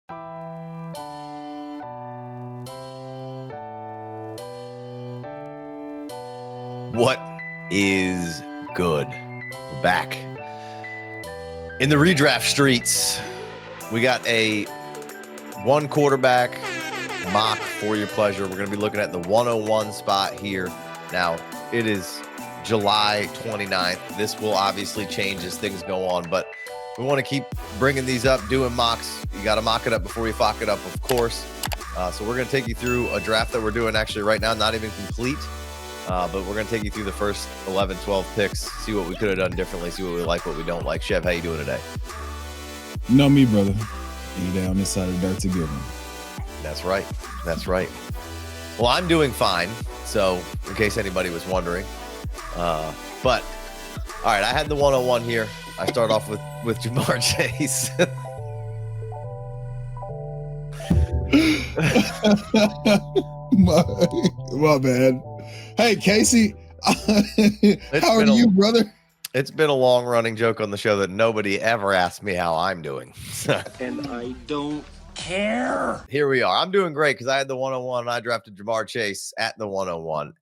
What is good? We're back in the redraft streets. We got a one quarterback mock for your pleasure. We're going to be looking at the 101 spot here. Now, it is July 29th. This will obviously change as things go on, but we want to keep bringing these up, doing mocks. You got to mock it up before you fuck it up, of course. So we're going to take you through a draft that we're doing actually right now, not even complete. But we're going to take you through the first 11, 12 picks, see what we could have done differently, see what we like, what we don't like. Chev, how you doing today? You know me, brother. Any day on this side of the dirt's a good one. That's right. That's right. Well, I'm doing fine. So in case anybody was wondering. But all right, I had the 101 here. I start off with Ja'Marr Chase. my bad. Hey, Casey, how are you, brother? It's been a long-running joke on the show that nobody ever asked me how I'm doing. And I don't care. Here we are. I'm doing great because I had the 101 and I drafted Ja'Marr Chase at the 101.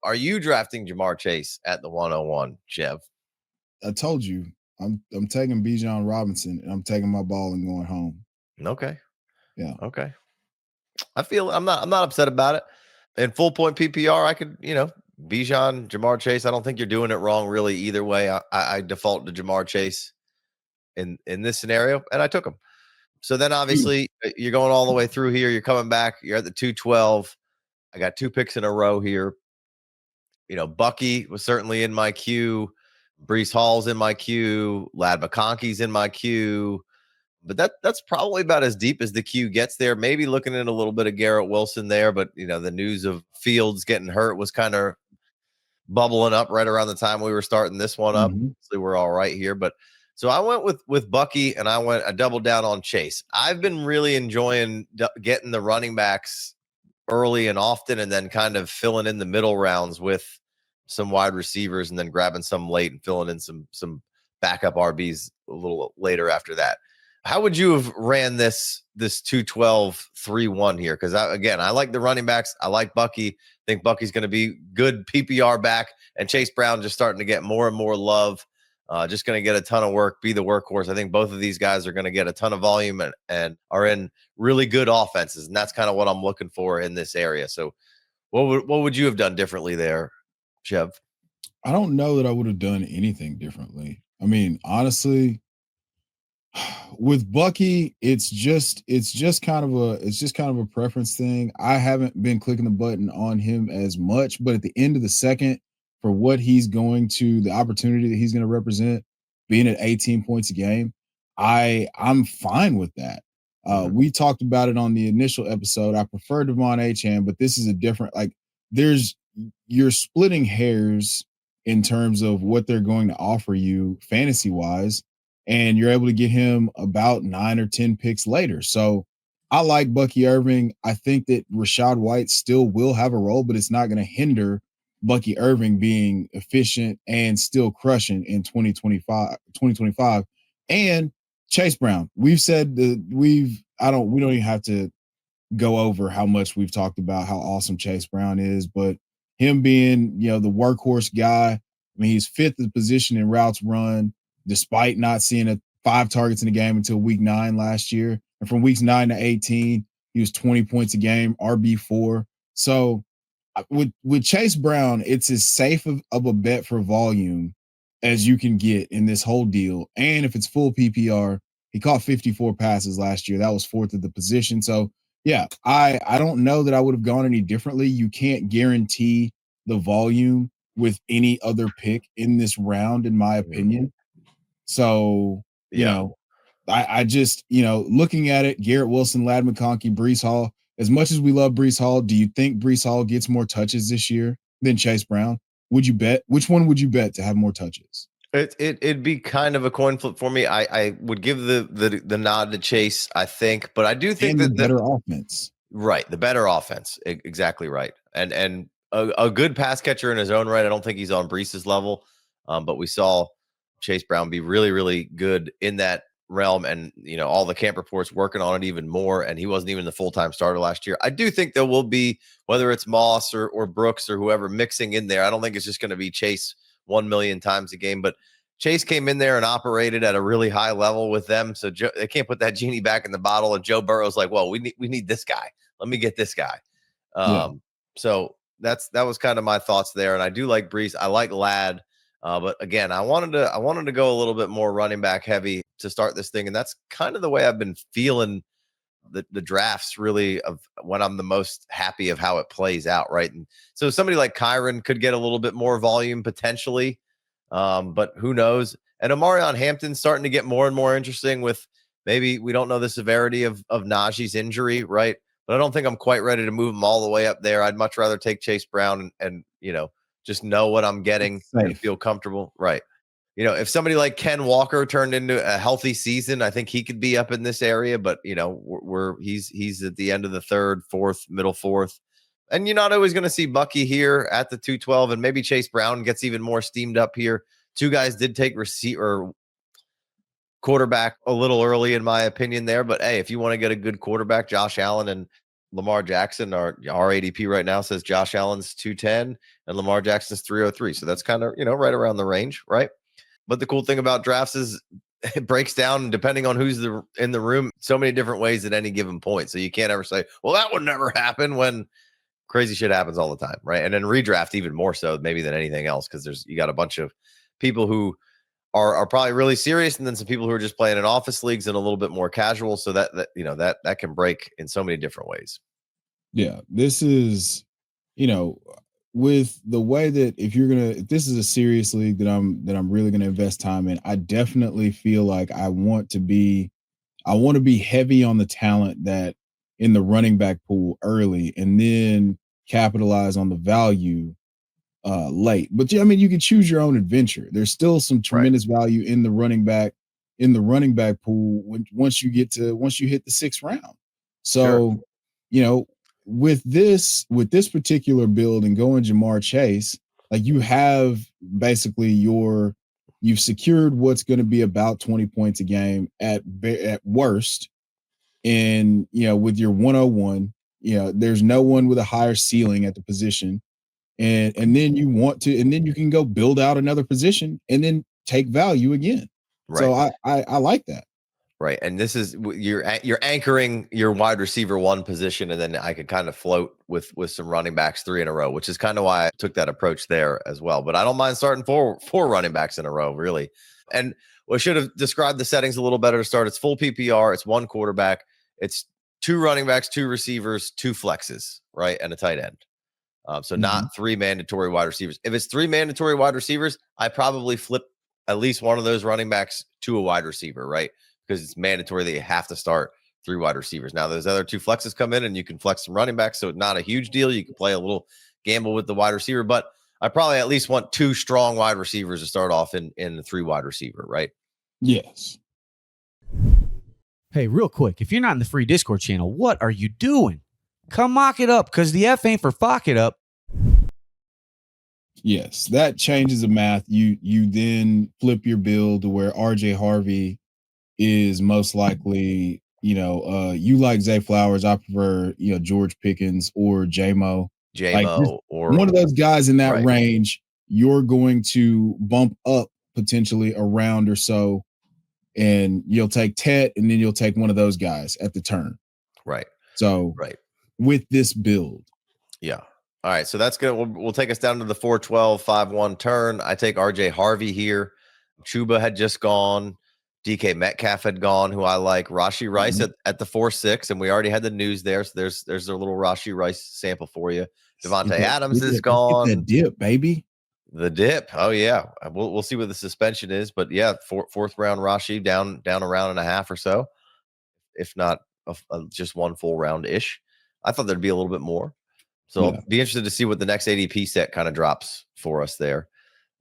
Are you drafting Ja'Marr Chase at the 101, Chev? I told you, I'm taking Bijan Robinson and I'm taking my ball and going home. Okay. Yeah. Okay. I'm not upset about it. In full point PPR, I could, Bijan, Ja'Marr Chase. I don't think you're doing it wrong really either way. I default to Ja'Marr Chase in this scenario, and I took him. So then obviously you're going all the way through here. You're coming back. You're at the 212. I got two picks in a row here. Bucky was certainly in my queue. Breece Hall's in my queue. Lad McConkey's in my queue. But that's probably about as deep as the queue gets there. Maybe looking at a little bit of Garrett Wilson there, but the news of Fields getting hurt was kind of bubbling up right around the time we were starting this one up. So we're all right here. But so I went with Bucky and I doubled down on Chase. I've been really enjoying getting the running backs early and often, and then kind of filling in the middle rounds with some wide receivers, and then grabbing some late and filling in some backup RBs a little later after that. How would you have ran this 2-12-3-1 here? Because I like the running backs. I like Bucky. I think Bucky's going to be good PPR back, and Chase Brown just starting to get more and more love. Just going to get a ton of work, be the workhorse. I think both of these guys are going to get a ton of volume and are in really good offenses, and that's kind of what I'm looking for in this area. So, what would you have done differently there, Chev? I don't know that I would have done anything differently. I mean, honestly, with Bucky, it's just kind of a preference thing. I haven't been clicking the button on him as much, but at the end of the second, for what he's going to, the opportunity that he's going to represent, being at 18 points a game, I'm fine with that. We talked about it on the initial episode. I prefer Devon Achane, but this is a different, you're splitting hairs in terms of what they're going to offer you fantasy wise. And you're able to get him about 9 or 10 picks later. So I like Bucky Irving. I think that Rachaad White still will have a role, but it's not going to hinder Bucky Irving being efficient and still crushing in 2025. And Chase Brown. We've said that we don't even have to go over how much we've talked about how awesome Chase Brown is, but him being, the workhorse guy, I mean, he's fifth in position in routes run, despite not seeing 5 targets in the game until week 9 last year. And from weeks 9 to 18, he was 20 points a game, RB4. So with Chase Brown, it's as safe of a bet for volume as you can get in this whole deal. And if it's full PPR, he caught 54 passes last year. That was 4th at the position. So yeah, I don't know that I would have gone any differently. You can't guarantee the volume with any other pick in this round, in my opinion. So, I just, looking at it, Garrett Wilson, Lad McConkey, Breece Hall, as much as we love Breece Hall, do you think Breece Hall gets more touches this year than Chase Brown? Would you bet? Which one would you bet to have more touches? It'd be kind of a coin flip for me. I would give the nod to Chase, I think, but I do think that the better offense. Right. The better offense. Exactly right. And a good pass catcher in his own right. I don't think he's on Breece's level. But we saw Chase Brown be really, really good in that realm, and all the camp reports working on it even more. And he wasn't even the full-time starter last year. I do think there will be, whether it's Moss or Brooks or whoever mixing in there. I don't think it's just going to be Chase 1 million times a game, but Chase came in there and operated at a really high level with them. So they can't put that genie back in the bottle. And Joe Burrow's like, well, we need this guy. Let me get this guy. So that was kind of my thoughts there. And I do like Brees. I like Ladd. But again, I wanted to go a little bit more running back heavy to start this thing. And that's kind of the way I've been feeling the drafts, really, of when I'm the most happy of how it plays out. Right. And so somebody like Kyron could get a little bit more volume potentially. But who knows? And Omarion Hampton's starting to get more and more interesting with, maybe we don't know the severity of Najee's injury. Right. But I don't think I'm quite ready to move him all the way up there. I'd much rather take Chase Brown and just know what I'm getting and feel comfortable. Right. If somebody like Ken Walker turned into a healthy season, I think he could be up in this area, but he's at the end of the third, fourth, middle fourth. And you're not always going to see Bucky here at the 212, and maybe Chase Brown gets even more steamed up here. Two guys did take receiver quarterback a little early, in my opinion, there. But hey, if you want to get a good quarterback, Josh Allen and Lamar Jackson, our ADP right now says Josh Allen's 210 and Lamar Jackson's 303. So that's kind of, right around the range, right? But the cool thing about drafts is it breaks down depending on who's in the room so many different ways at any given point. So you can't ever say, well, that would never happen, when crazy shit happens all the time, right? And then redraft even more so maybe than anything else, because you got a bunch of people who are probably really serious, and then some people who are just playing in office leagues and a little bit more casual. So that can break in so many different ways. Yeah, this is, with the way that if this is a serious league that I'm really gonna invest time in, I definitely feel like I want to be heavy on the talent that in the running back pool early, and then capitalize on the value late. But yeah, I mean, you can choose your own adventure. There's still some tremendous value in the running back pool once you hit the 6th round. So, with this particular build and going Jamar Chase, like, you have basically you've secured what's going to be about 20 points a game at worst. And with your 101, there's no one with a higher ceiling at the position. And then you can go build out another position and then take value again. Right. So I like that. Right. And this is, you're anchoring your wide receiver 1 position, and then I could kind of float with some running backs 3 in a row, which is kind of why I took that approach there as well. But I don't mind starting four running backs in a row, really. And we should have described the settings a little better to start. It's full PPR. It's 1 quarterback. It's 2 running backs, 2 receivers, 2 flexes, right, and a tight end. So not 3 mandatory wide receivers. If it's 3 mandatory wide receivers, I probably flip at least one of those running backs to a wide receiver, right? Because it's mandatory that you have to start 3 wide receivers. Now, those other 2 flexes come in, and you can flex some running backs, so it's not a huge deal. You can play a little gamble with the wide receiver, but I probably at least want 2 strong wide receivers to start off in the 3 wide receiver, right? Yes. Hey, real quick, if you're not in the free Discord channel, what are you doing? Come mock it up, because the F ain't for fuck it up. Yes, that changes the math. You then flip your build to where RJ Harvey is most likely, you like Zay Flowers. I prefer, George Pickens or JMO. Or one of those guys in that range. You're going to bump up potentially a round or so, and you'll take Tet, and then you'll take one of those guys at the turn. Right. So with this build. Yeah. All right. So that's good. We'll take us down to the 4-12, 5-1 turn. I take RJ Harvey here. Chuba had just gone. DK Metcalf had gone, who I like. Rashee Rice at the 4-6, and we already had the news there. So there's a little Rashee Rice sample for you. Devontae Adams is gone. The dip, baby. The dip. Oh yeah. We'll see what the suspension is, but yeah, 4th round Rashee down a round and a half or so, if not just 1 full round ish. I thought there'd be a little bit more. So I'll be interested to see what the next ADP set kind of drops for us there.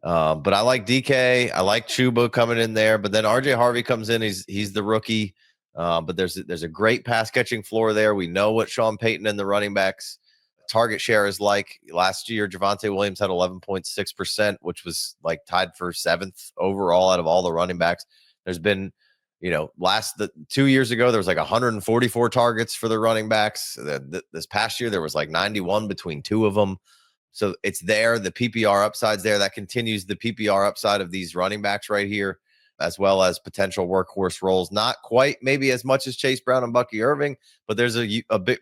But I like DK. I like Chuba coming in there. But then RJ Harvey comes in. He's the rookie. But there's a great pass catching floor there. We know what Sean Payton and the running backs target share is like. Last year, Javonte Williams had 11.6%, which was like tied for 7th overall out of all the running backs. There's been The 2 years ago, there was like 144 targets for the running backs. This past year, there was like 91 between two of them. So it's there. The PPR upside's there. That continues the PPR upside of these running backs right here, as well as potential workhorse roles. Not quite maybe as much as Chase Brown and Bucky Irving, but there's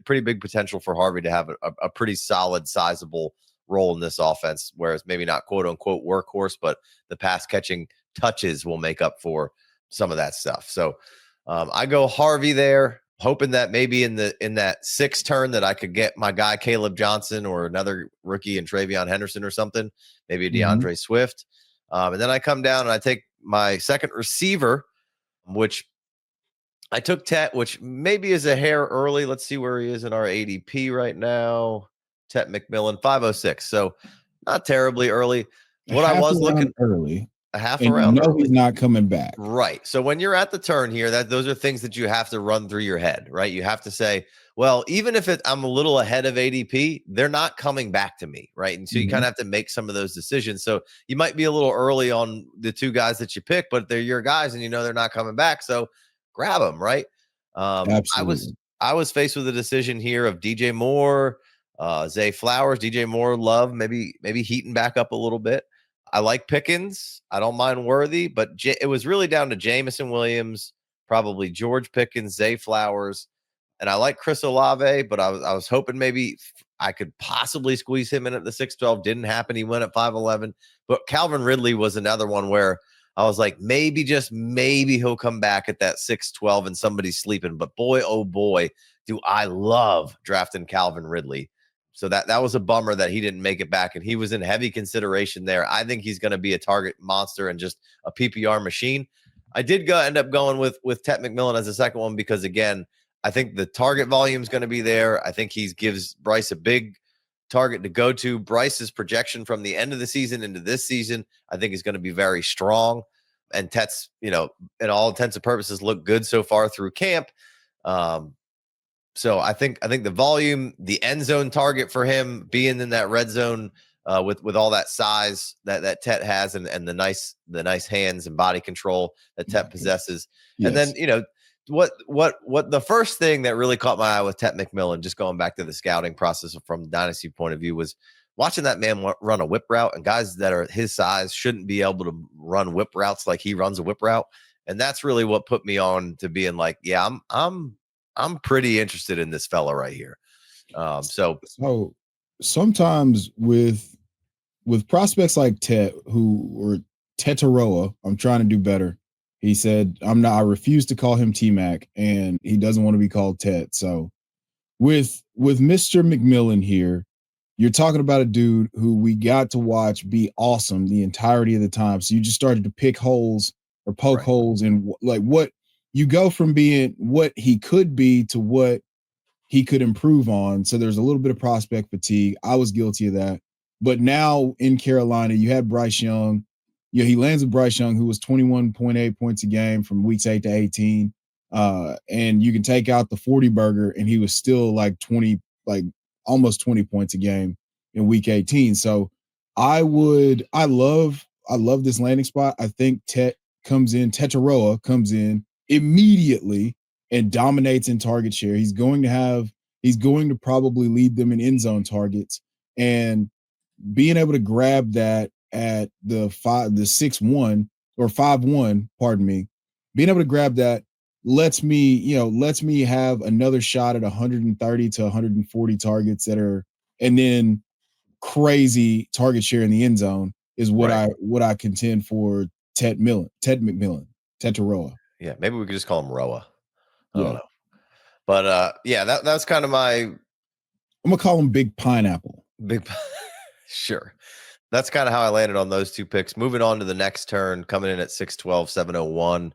pretty big potential for Harvey to have a pretty solid, sizable role in this offense, whereas maybe not quote unquote workhorse, but the pass catching touches will make up for some of that stuff. So I go Harvey there, hoping that maybe in that sixth turn that I could get my guy Caleb Johnson or another rookie and Travion Henderson or something, maybe DeAndre Swift. And then I come down and I take my second receiver, which I took Tet, which maybe is a hair early. Let's see where he is in our ADP right now. Tet McMillan, 506. So not terribly early. What I was looking early, a half and around early. He's not coming back. Right. So when you're at the turn here, those are things that you have to run through your head, right? You have to say, well, even if I'm a little ahead of ADP, they're not coming back to me, right? And so you kind of have to make some of those decisions. So you might be a little early on the two guys that you pick, but they're your guys and they're not coming back. So grab them, right? Absolutely. I was faced with a decision here of DJ Moore, Zay Flowers, DJ Moore, Love, maybe heating back up a little bit. I like Pickens. I don't mind Worthy, but it was really down to Jameson Williams, probably George Pickens, Zay Flowers, and I like Chris Olave, but I was hoping maybe I could possibly squeeze him in at the 6'12". Didn't happen. He went at 5'11". But Calvin Ridley was another one where I was like, maybe, just maybe he'll come back at that 6'12" and somebody's sleeping. But boy, oh boy, do I love drafting Calvin Ridley. So that was a bummer that he didn't make it back, and he was in heavy consideration there. I think he's going to be a target monster and just a PPR machine. I did end up going with Tet McMillan as the second one because, again, I think the target volume is going to be there. I think he gives Bryce a big target to go to. Bryce's projection from the end of the season into this season, I think, is going to be very strong. And Tet's, in all intents and purposes, look good so far through camp. So I think the volume, the end zone target for him being in that red zone with all that size that Tet has and the nice hands and body control that Tet possesses. Yes. And then, what the first thing that really caught my eye with Tet McMillan, just going back to the scouting process from Dynasty point of view, was watching that man run a whip route, and guys that are his size shouldn't be able to run whip routes like he runs a whip route. And that's really what put me on to being like, yeah, I'm pretty interested in this fella right here. So sometimes with prospects like Tet, or Tetaroa, I'm trying to do better. He said, I refuse to call him T-Mac, and he doesn't want to be called Tet. So with Mr. McMillan here, you're talking about a dude who we got to watch be awesome the entirety of the time. So you just started to pick holes or poke holes in like what you go from being what he could be to what he could improve on. So there's a little bit of prospect fatigue. I was guilty of that. But now in Carolina, you had Bryce Young. He lands with Bryce Young, who was 21.8 points a game from weeks 8 to 18. And you can take out the 40 burger, and he was still like almost 20 points a game in week 18. So I love this landing spot. I think Tetaroa comes in immediately and dominates in target share. He's going to probably lead them in end zone targets, and being able to grab that at the 6-1 or 5-1, pardon me, being able to grab that lets me have another shot at 130 to 140 targets and then crazy target share in the end zone is what I contend for Tet McMillan, Tetaroa. Yeah, maybe we could just call him Roa. I don't know. But that's kind of I'm gonna call him Big Pineapple. Sure. That's kind of how I landed on those two picks. Moving on to the next turn, coming in at 6'12", 701.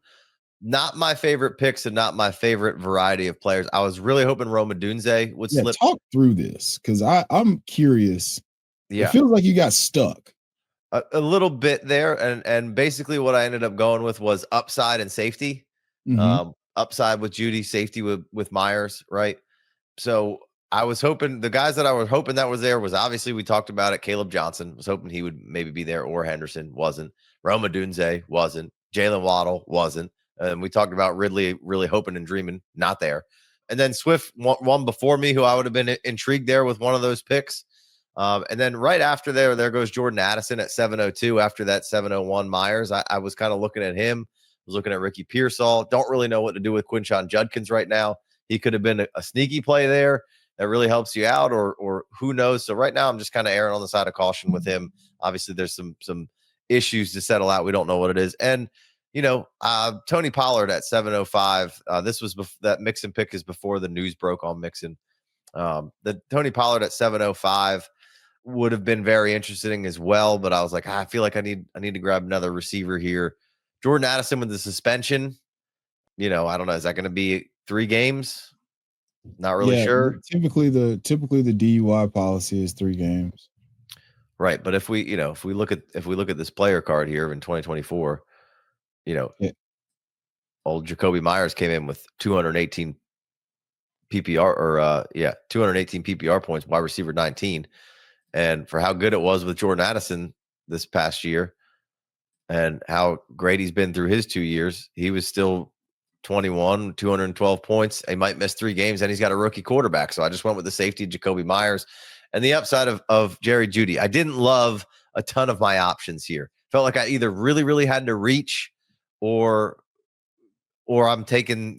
Not my favorite picks and not my favorite variety of players. I was really hoping Roma Dunze would slip. Talk through this because I'm curious. Yeah. It feels like you got stuck. A little bit there. And basically what I ended up going with was upside and safety. Upside with Judy, safety with Myers, right? So I was hoping the guys that I was hoping that was there was obviously we talked about it. Caleb Johnson was hoping he would maybe be there, or Henderson wasn't. Roma Dunze wasn't. Jalen Waddle wasn't. And we talked about Ridley really hoping and dreaming, not there. And then Swift one before me, who I would have been intrigued there with one of those picks. And then right after there goes Jordan Addison at 702 after that 701 Myers. I was kind of looking at him, was looking at Ricky Pearsall. Don't really know what to do with Quinshon Judkins right now. He could have been a sneaky play there that really helps you out, or who knows. So right now I'm just kind of erring on the side of caution with him. Obviously there's some issues to settle out. We don't know what it is. And Tony Pollard at 705. This was that Mixon pick is before the news broke on Mixon. The Tony Pollard at 705 would have been very interesting as well, but I was like, I feel like I need to grab another receiver here. Jordan Addison with the suspension, I don't know, is that going to be 3 games? Not really sure. Typically the DUI policy is 3 games. Right, but if we look at this player card here in 2024, old Jacoby Myers came in with 218 PPR 218 PPR points, wide receiver 19. And for how good it was with Jordan Addison this past year and how great he's been through his 2 years, he was still 21, 212 points. He might miss 3 games, and he's got a rookie quarterback. So I just went with the safety, Jacoby Myers, and the upside of Jerry Jeudy. I didn't love a ton of my options here. Felt like I either really, really had to reach or I'm taking,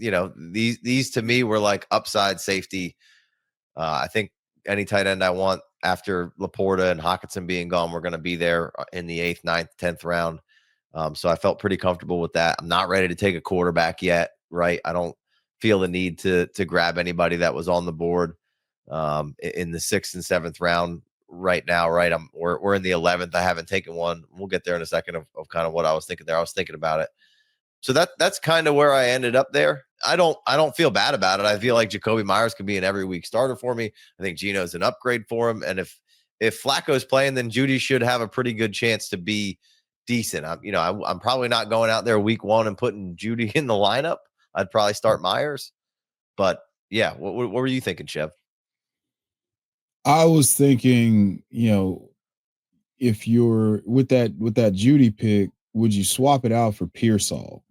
these to me were like upside safety. I think any tight end I want after Laporta and Hockenson being gone, we're going to be there in the 8th, 9th, 10th round. So I felt pretty comfortable with that. I'm not ready to take a quarterback yet, right? I don't feel the need to grab anybody that was on the board in the 6th and 7th round right now, right? We're in the 11th. I haven't taken one. We'll get there in a second of kind of what I was thinking there. I was thinking about it. So that's kind of where I ended up there. I don't feel bad about it. I feel like Jacoby Myers could be an every week starter for me. I think Geno's an upgrade for him. And if Flacco's playing, then Jeudy should have a pretty good chance to be decent. I'm probably not going out there week 1 and putting Jeudy in the lineup. I'd probably start Myers. But yeah, what were you thinking, Chev? I was thinking, if you're with that Jeudy pick, would you swap it out for Pearsall?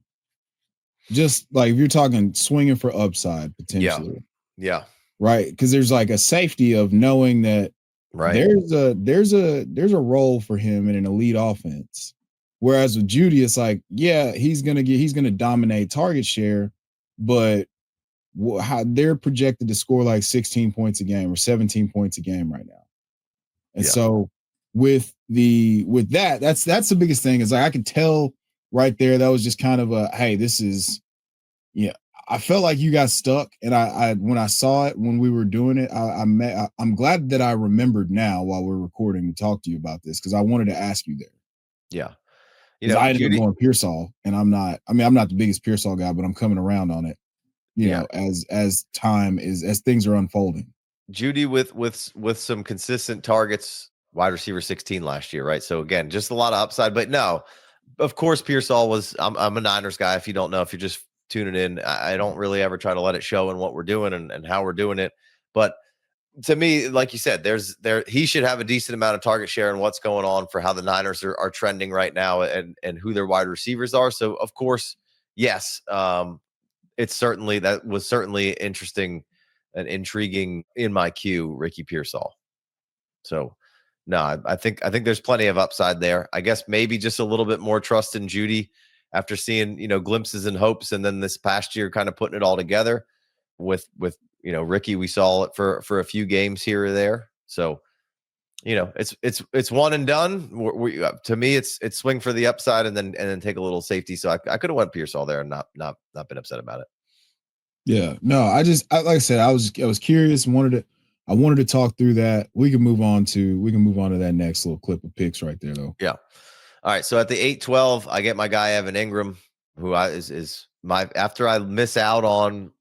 Just like if you're talking swinging for upside potentially. Yeah. Right. Because there's like a safety of knowing that there's a role for him in an elite offense. Whereas with Jeudy, it's like, he's gonna dominate target share, but how they're projected to score like 16 points a game or 17 points a game right now. And so with that's the biggest thing is like I can tell right there that was just kind of a hey, this is I felt like you got stuck, and I when I saw it when we were doing it, I'm glad that I remembered now while we're recording to talk to you about this because I wanted to ask you there. Yeah, I ended up going Pearsall, and I'm not the biggest Pearsall guy, but I'm coming around on it. As time as things are unfolding. Jeudy with some consistent targets, wide receiver 16 last year, right? So again, just a lot of upside, but no, of course Pearsall was. I'm a Niners guy. If you don't know, if you're just tuning in, I don't really ever try to let it show in what we're doing and how we're doing it. But to me, like you said, he should have a decent amount of target share and what's going on for how the Niners are trending right now and who their wide receivers are. So of course, yes, that was certainly interesting and intriguing in my queue, Ricky Pearsall. So no, I think there's plenty of upside there. I guess maybe just a little bit more trust in Jeudy after seeing, glimpses and hopes. And then this past year, kind of putting it all together with Ricky, we saw it for a few games here or there. So, it's one and done. To me, it's swing for the upside and then take a little safety. So I could have went Pearsall there and not been upset about it. Yeah, no, like I said, I was curious and I wanted to talk through that. We can move on to that next little clip of picks right there though. Yeah. All right. So at the 8-12, I get my guy Evan Ingram, who is my after I miss out on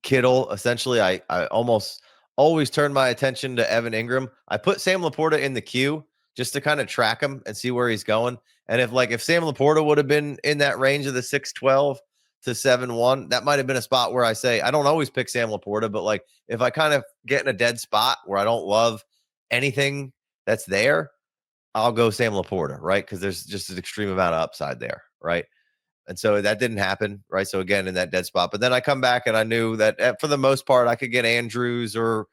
Kittle, essentially, I almost always turn my attention to Evan Ingram. I put Sam Laporta in the queue just to kind of track him and see where he's going. And if Sam Laporta would have been in that range of the 6-12 to 7-1, that might have been a spot where I say I don't always pick Sam Laporta, but like if I kind of get in a dead spot where I don't love anything that's there, I'll go Sam Laporta, right? Because there's just an extreme amount of upside there, right? And so that didn't happen, right? So again, in that dead spot. But then I come back and I knew that for the most part, I could get Andrews or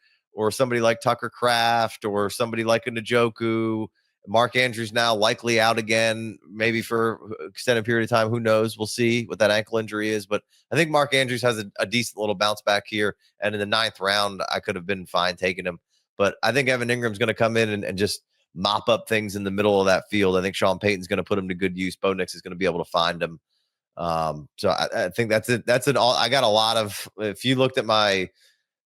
somebody like Tucker Kraft or somebody like a Njoku. Mark Andrews now likely out again, maybe for extended period of time. Who knows? We'll see what that ankle injury is. But I think Mark Andrews has a decent little bounce back here. And in the 9th round, I could have been fine taking him. But I think Evan Ingram's going to come in and just mop up things in the middle of that field. I think Sean Payton's going to put him to good use. Bo Nix is going to be able to find him. So I think that's it. That's an all. I got a lot of. If you looked at my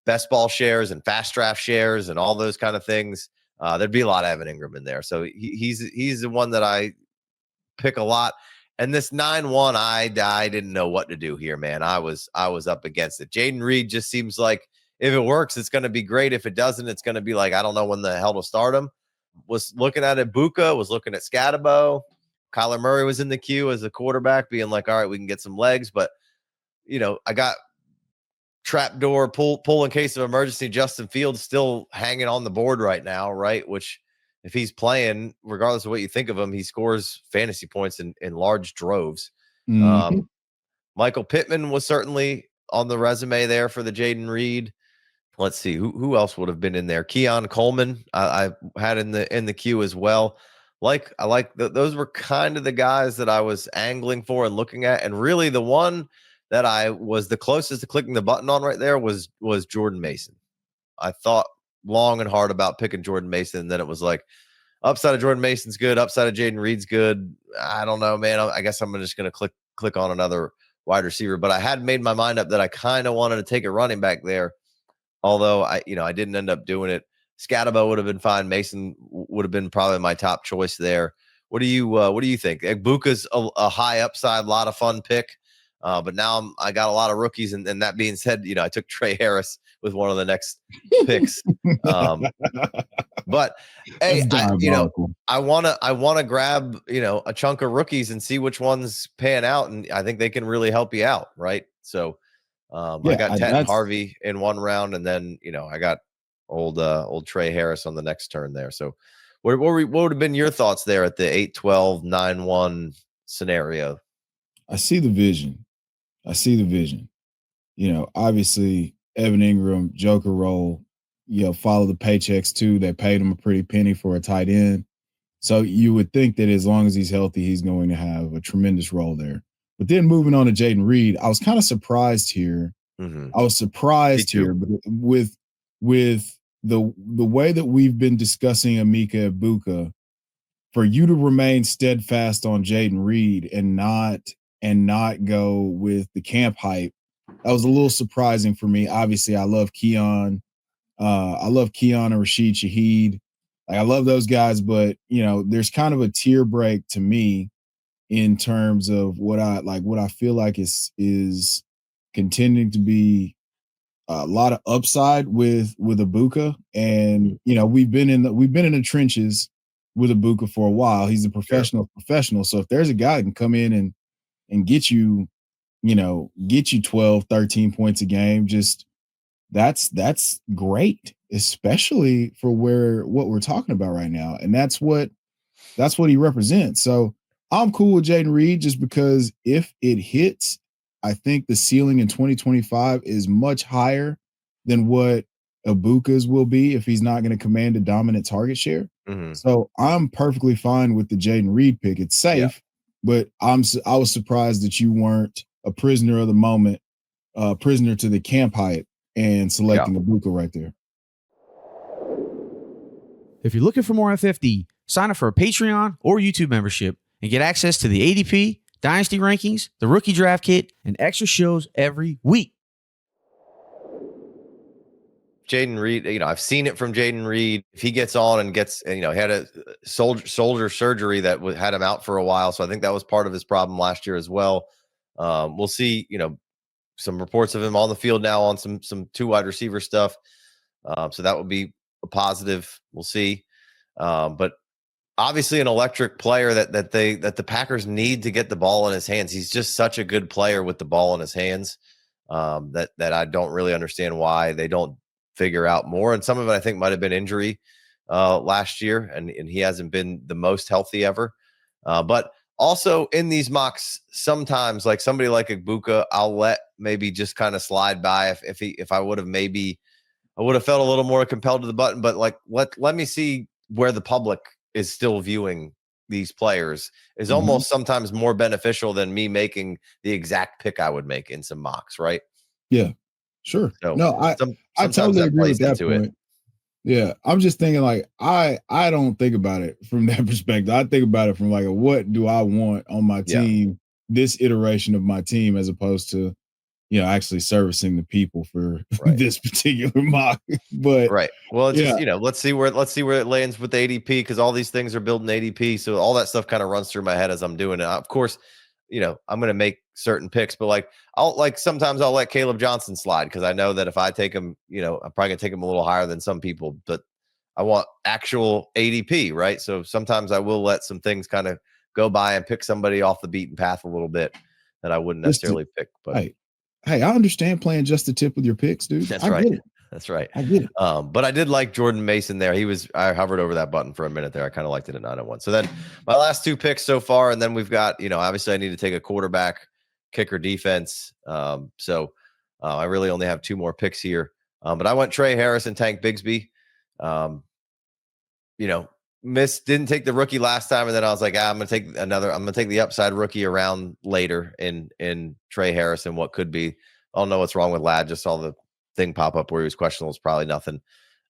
best ball shares and fast draft shares and all those kind of things, there'd be a lot of Evan Ingram in there. So he's the one that I pick a lot. And this 9-1, I didn't know what to do here, man. I was up against it. Jaden Reed just seems like if it works, it's going to be great. If it doesn't, it's going to be like I don't know when the hell to start him. Was looking at Ibuka, was looking at Scatabo. Kyler Murray was in the queue as a quarterback, being like, all right, we can get some legs. But, I got trapdoor pull in case of emergency. Justin Fields still hanging on the board right now, right? Which if he's playing, regardless of what you think of him, he scores fantasy points in large droves. Mhm. Michael Pittman was certainly on the resume there for the Jaden Reed. Let's see who else would have been in there. Keon Coleman, I had in the queue as well. Those were kind of the guys that I was angling for and looking at, and really the one that I was the closest to clicking the button on right there was Jordan Mason. I thought long and hard about picking Jordan Mason, and then it was like upside of Jordan Mason's good, upside of Jaden Reed's good. I don't know, man. I guess I'm just going to click on another wide receiver, but I had made my mind up that I kind of wanted to take a running back there. Although I didn't end up doing it. Scatabo would have been fine. Mason would have been probably my top choice there. What do you think? Buka's a high upside, lot of fun pick. But now I got a lot of rookies, and that being said, I took Trey Harris with one of the next picks. But hey, I want to grab a chunk of rookies and see which ones pan out, and I think they can really help you out, right? So. I got Ted and Harvey in one round, and then I got old Trey Harris on the next turn there. So, what would have been your thoughts there at the 8-12 9-1 scenario? I see the vision. Obviously Evan Ingram, Joker role. Follow the paychecks too. They paid him a pretty penny for a tight end, so you would think that as long as he's healthy, he's going to have a tremendous role there. But then moving on to Jaden Reed, I was kind of surprised here. Mm-hmm. I was surprised here, but with the way that we've been discussing Emeka Egbuka, for you to remain steadfast on Jaden Reed and not go with the camp hype, that was a little surprising for me. Obviously, I love Keon. And Rashid Shaheed. I love those guys, but there's kind of a tier break to me in terms of what I feel like is continuing to be a lot of upside with Egbuka. And we've been in the trenches with Egbuka for a while. He's a professional. So if there's a guy who can come in and get you 12, 13 points a game, just that's great, especially for what we're talking about right now. And that's what he represents. So I'm cool with Jaden Reed just because if it hits, I think the ceiling in 2025 is much higher than what Ibuka's will be if he's not going to command a dominant target share. Mm-hmm. So I'm perfectly fine with the Jaden Reed pick. It's safe, but I was surprised that you weren't a prisoner of the moment, prisoner to the camp hype and selecting Ibuka right there. If you're looking for more FFD, sign up for a Patreon or YouTube membership and get access to the ADP, Dynasty rankings, the rookie draft kit, and extra shows every week. Jaden Reed, I've seen it from Jaden Reed. If he gets on and gets, he had a shoulder surgery that had him out for a while. So I think that was part of his problem last year as well. We'll see, some reports of him on the field now on some 2 wide receiver stuff. So that would be a positive. We'll see. But obviously an electric player that the Packers need to get the ball in his hands. He's just such a good player with the ball in his hands that I don't really understand why they don't figure out more. And some of it I think might have been injury last year, and he hasn't been the most healthy ever. But Also, in these mocks, sometimes like somebody like Ibuka, I'll let maybe just kind of slide by if I would have felt a little more compelled to the button. But like let me see where the public is still viewing these players is almost sometimes more beneficial than me making the exact pick I would make in some mocks, right? Yeah, sure. So No, I sometimes totally that agree plays with that into it. point. Yeah, I'm just thinking like I don't think about it from that perspective. I think about it from like what do I want on my Yeah. team, this iteration of my team, as opposed to actually servicing the people for Right. this particular mock. But Right. Well, it's yeah, just, let's see where it lands with the ADP because all these things are building ADP. So all that stuff kind of runs through my head as I'm doing it. Of course, I'm going to make certain picks, but like sometimes I'll let Caleb Johnson slide because I know that if I take him, I'm probably going to take him a little higher than some people, but I want actual ADP, right? So sometimes I will let some things kind of go by and pick somebody off the beaten path a little bit that I wouldn't necessarily pick. But hey, I understand playing just the tip with your picks, dude. that's I right. get it. That's right. I get it. But I did like Jordan Mason there. I hovered over that button for a minute there. I kind of liked it at 901. So then my last two picks so far, and then we've got, obviously I need to take a quarterback, kicker, defense. So I really only have two more picks here. But I went Trey Harris and Tank Bigsby. Didn't take the rookie last time, and then I was like, I'm gonna take the upside rookie around later in Trey Harris and what could be. I don't know what's wrong with Ladd. Just saw the thing pop up where he was questionable. It's probably nothing.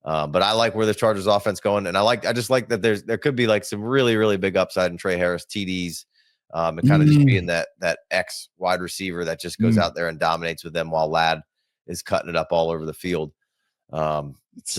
But I like where the Chargers offense going, and I just like that there could be like some really, really big upside in Trey Harris TDs, and kind of just being that X wide receiver that just goes out there and dominates with them while Ladd is cutting it up all over the field. It's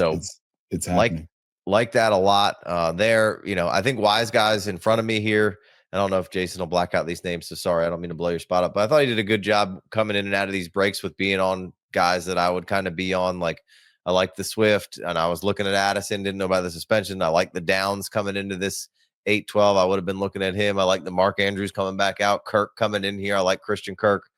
happening. Like that a lot there. I think wise guys in front of me here. I don't know if Jason will black out these names, so sorry, I don't mean to blow your spot up, but I thought he did a good job coming in and out of these breaks with being on guys that I would kind of be on. Like I like the Swift, and I was looking at Addison, didn't know about the suspension. I like the Downs coming into this 8-12. I would have been looking at him. I like the Mark Andrews coming back out, Kirk coming in here. I like Christian Kirk,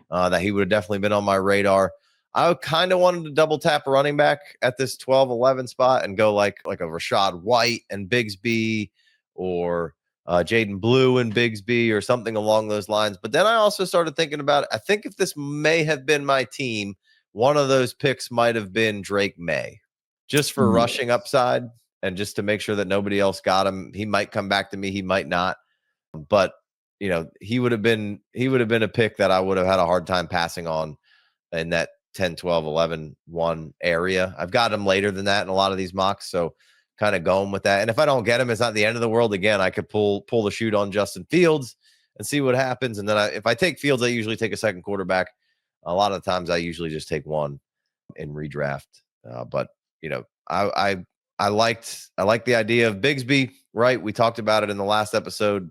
that he would have definitely been on my radar. I kind of wanted to double tap a running back at this 12-11 spot and go like a Rashad White and Bigsby, or Jaden Blue and Bigsby, or something along those lines. But then I also started thinking about it. I think if this may have been my team, one of those picks might have been Drake May, just for rushing upside and just to make sure that nobody else got him. He might come back to me. He might not. But, he would have been a pick that I would have had a hard time passing on in that 10, 12, 11, 1 area. I've got him later than that in a lot of these mocks. So kind of going with that. And if I don't get him, it's not the end of the world. Again, I could pull the shoot on Justin Fields and see what happens. And then if I take Fields, I usually take a second quarterback. A lot of the times I usually just take one in redraft. But I liked the idea of Bigsby, right? We talked about it in the last episode.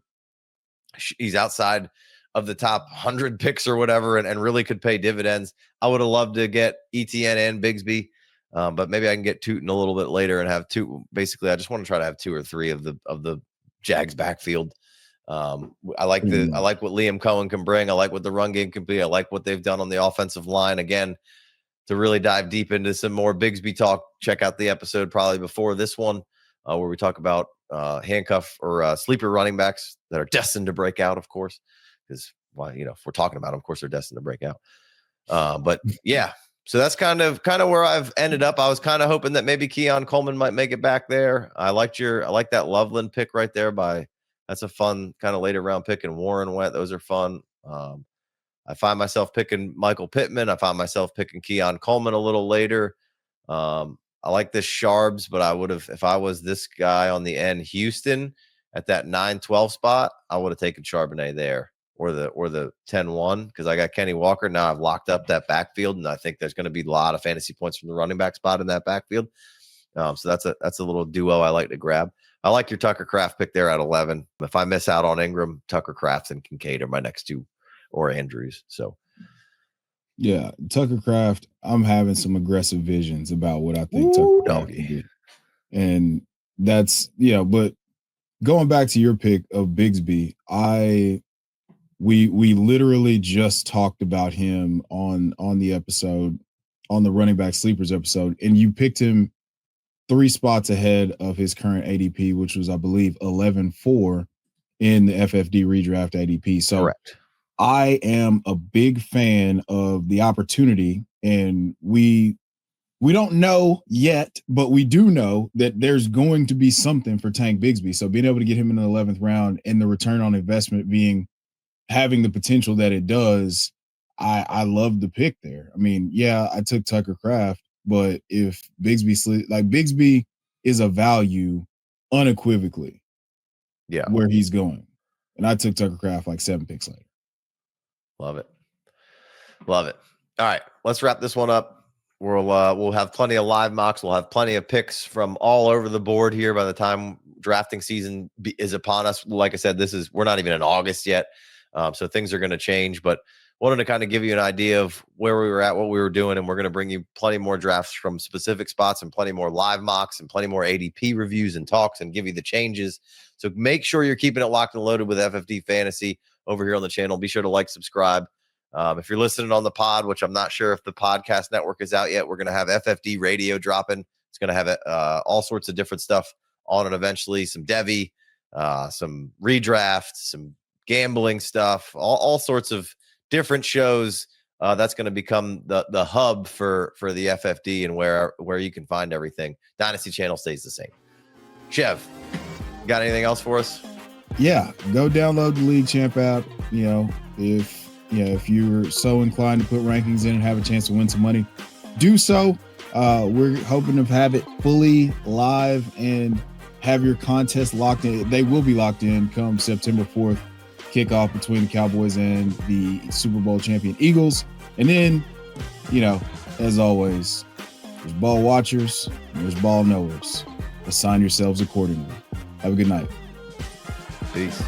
He's outside of the top 100 picks or whatever, and really could pay dividends. I would have loved to get ETN and Bigsby, but maybe I can get Tootin a little bit later and have two. Basically, I just want to try to have 2 or 3 of the Jags backfield. I like what Liam Cohen can bring. I like what the run game can be. I like what they've done on the offensive line. Again, to really dive deep into some more Bigsby talk, check out the episode probably before this one, where we talk about handcuff or sleeper running backs that are destined to break out, of course. Because if we're talking about them, of course, they're destined to break out. But yeah, so that's kind of where I've ended up. I was kind of hoping that maybe Keon Coleman might make it back there. I like that Loveland pick right there. That's a fun kind of later round pick, and Warren went. Those are fun. I find myself picking Michael Pittman. I find myself picking Keon Coleman a little later. I like this Sharbs, but I would have, if I was this guy on the end, Houston at that 9-12 spot, I would have taken Charbonnet there. Or the 10-1, because I got Kenny Walker. Now I've locked up that backfield, and I think there's going to be a lot of fantasy points from the running back spot in that backfield. So that's a little duo I like to grab. I like your Tucker Kraft pick there at 11. If I miss out on Ingram, Tucker Kraft and Kincaid are my next two, or Andrews. So yeah, Tucker Kraft, I'm having some aggressive visions about what I think Tucker Kraft can do. And that's, but going back to your pick of Bigsby, we literally just talked about him on the episode, on the running back sleepers episode, and you picked him 3 spots ahead of his current ADP, which was, I believe, 11-4. in the FFD redraft ADP. So Correct. I am a big fan of the opportunity, and we don't know yet, but we do know that there's going to be something for Tank Bigsby. So being able to get him in the 11th round and the return on investment having the potential that it does, I love the pick there. I mean, yeah, I took Tucker Kraft, but if Bigsby is a value unequivocally, Yeah. where he's going. And I took Tucker Kraft like 7 picks later. Love it. Love it. All right, let's wrap this one up. We'll have plenty of live mocks. We'll have plenty of picks from all over the board here by the time drafting season is upon us. Like I said, we're not even in August yet, so things are going to change. But wanted to kind of give you an idea of where we were at, what we were doing, and we're going to bring you plenty more drafts from specific spots and plenty more live mocks and plenty more ADP reviews and talks and give you the changes. So make sure you're keeping it locked and loaded with FFD Fantasy over here on the channel. Be sure to like, subscribe. If you're listening on the pod, which I'm not sure if the podcast network is out yet, we're going to have FFD radio dropping. It's going to have all sorts of different stuff on it eventually. Some Devi, some redraft, some gambling stuff, all sorts of different shows. That's going to become the hub for the FFD and where you can find everything. Dynasty channel stays the same. Chev, got anything else for us? Yeah, go download the League Champ app. If you're so inclined to put rankings in and have a chance to win some money, do so. We're hoping to have it fully live and have your contest locked in. They will be locked in come September 4th, kickoff between the Cowboys and the Super Bowl champion Eagles. And then, as always, there's ball watchers and there's ball knowers. Assign yourselves accordingly. Have a good night. Peace.